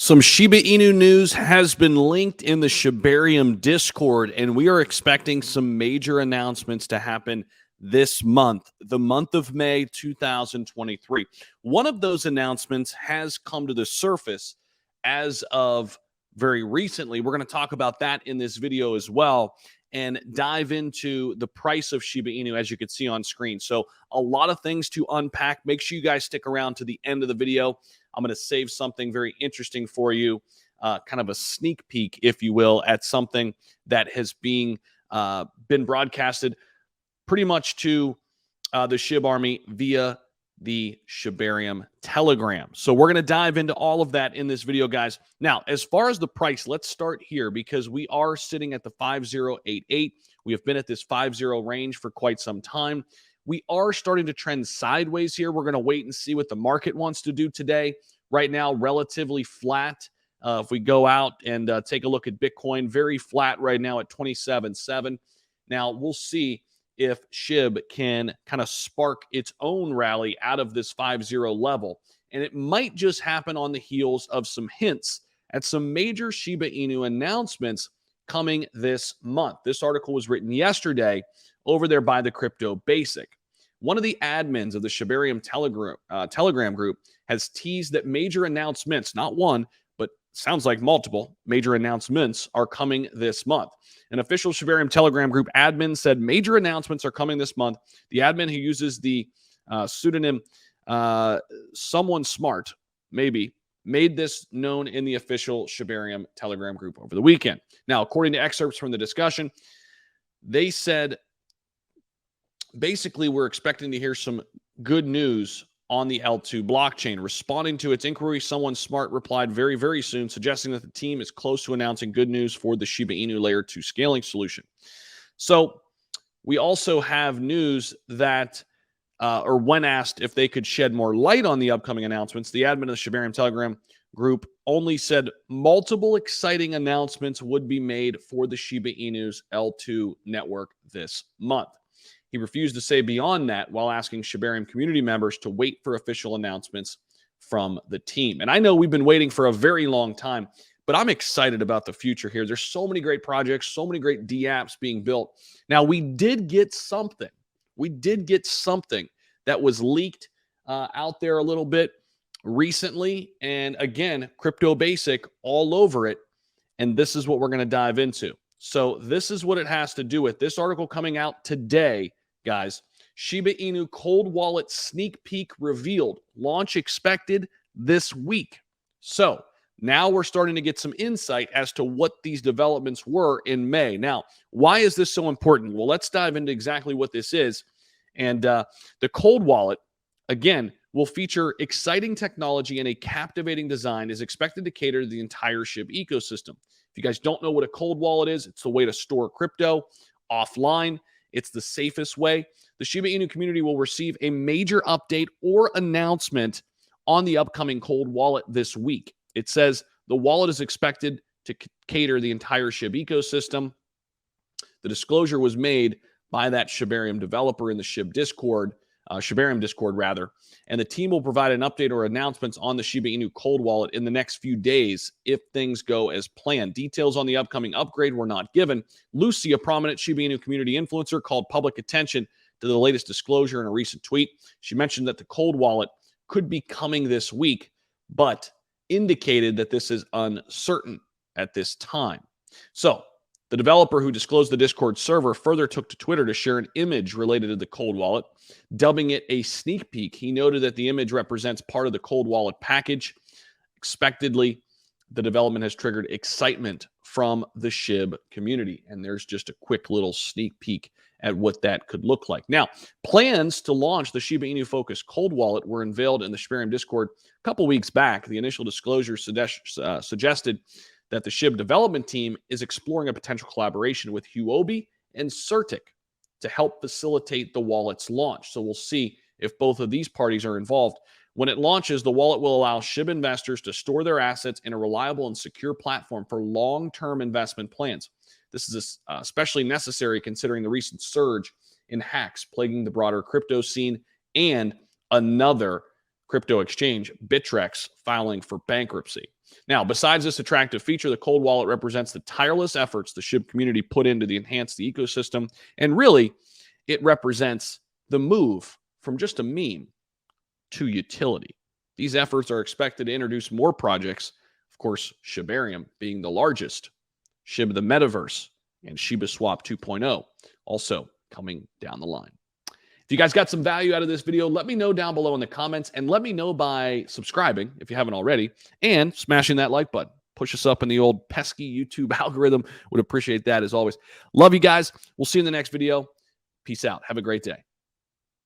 Some Shiba Inu news has been linked in the Shibarium Discord, and we are expecting some major announcements to happen this month, the month of May 2023. One of those announcements has come to the surface as of very recently. We're going to talk about that in this video as well and dive into the price of Shiba Inu, as you can see on screen. So a lot of things to unpack. Make sure you guys stick around to the end of the video. I'm going to save something very interesting for you, kind of a sneak peek, if you will, at something that has been broadcasted pretty much to the SHIB Army via the Shibarium Telegram. So we're going to dive into all of that in this video, guys. Now, as far as the price, let's start here because we are sitting at the 5088. We have been at this 50 range for quite some time. We are starting to trend sideways here. We're going to wait and see what the market wants to do today. Right now, relatively flat. If we go out and take a look at Bitcoin, very flat right now at 27.7. Now, we'll see if SHIB can kind of spark its own rally out of this 50 level. And it might just happen on the heels of some hints at some major Shiba Inu announcements coming this month. This article was written yesterday over there by the Crypto Basic. One of the admins of the Shibarium Telegram group has teased that major announcements, not one, but sounds like multiple major announcements are coming this month. An official Shibarium Telegram group admin said major announcements are coming this month. The admin, who uses the pseudonym Someone Smart, maybe, made this known in the official Shibarium Telegram group over the weekend. Now, according to excerpts from the discussion, they said, basically, we're expecting to hear some good news on the L2 blockchain. Responding to its inquiry, Someone Smart replied very, very soon, suggesting that the team is close to announcing good news for the Shiba Inu Layer 2 scaling solution. So we also have news that, or when asked if they could shed more light on the upcoming announcements, the admin of the Shibarium Telegram group only said multiple exciting announcements would be made for the Shiba Inu's L2 network this month. He refused to say beyond that while asking Shibarium community members to wait for official announcements from the team. And I know we've been waiting for a very long time, but I'm excited about the future here. There's so many great projects, so many great DApps being built. Now, we did get something. We did get something that was leaked out there a little bit recently. And again, Crypto Basic all over it. And this is what we're going to dive into. So this is what it has to do with. This article coming out today, guys. Shiba Inu cold wallet sneak peek revealed. Launch expected this week. So now we're starting to get some insight as to what these developments were in May. Now, why is this so important? Well, let's dive into exactly what this is. And the cold wallet, again, will feature exciting technology and a captivating design, is expected to cater to the entire SHIB ecosystem. If you guys don't know what a cold wallet is, it's a way to store crypto offline. It's the safest way. The Shiba Inu community will receive a major update or announcement on the upcoming cold wallet this week. It says the wallet is expected to cater the entire SHIB ecosystem. The disclosure was made by that Shibarium developer in the SHIB Discord, Shibarium Discord rather, and the team will provide an update or announcements on the Shiba Inu cold wallet in the next few days if things go as planned. Details on the upcoming upgrade were not given. Lucy, a prominent Shiba Inu community influencer, called public attention to the latest disclosure in a recent tweet. She mentioned that the cold wallet could be coming this week, but indicated that this is uncertain at this time. So the developer who disclosed the Discord server further took to Twitter to share an image related to the cold wallet, dubbing it a sneak peek. He noted that the image represents part of the cold wallet package. Expectedly, the development has triggered excitement from the SHIB community. And there's just a quick little sneak peek at what that could look like. Now, plans to launch the Shiba Inu focused cold wallet were unveiled in the Shibarium Discord a couple weeks back. The initial disclosure suggested that the SHIB development team is exploring a potential collaboration with Huobi and Certic to help facilitate the wallet's launch. So we'll see if both of these parties are involved. When it launches, the wallet will allow SHIB investors to store their assets in a reliable and secure platform for long-term investment plans. This is especially necessary considering the recent surge in hacks plaguing the broader crypto scene and another crypto exchange Bittrex filing for bankruptcy. Now, besides this attractive feature, the cold wallet represents the tireless efforts the SHIB community put into the enhance the ecosystem, and really, it represents the move from just a meme to utility. These efforts are expected to introduce more projects, of course, Shibarium being the largest, SHIB the Metaverse, and Shiba Swap 2.0 also coming down the line. If you guys got some value out of this video, let me know down below in the comments, and let me know by subscribing if you haven't already and smashing that like button. Push us up in the old pesky YouTube algorithm. Would appreciate that as always. Love you guys. We'll see you in the next video. Peace out. Have a great day.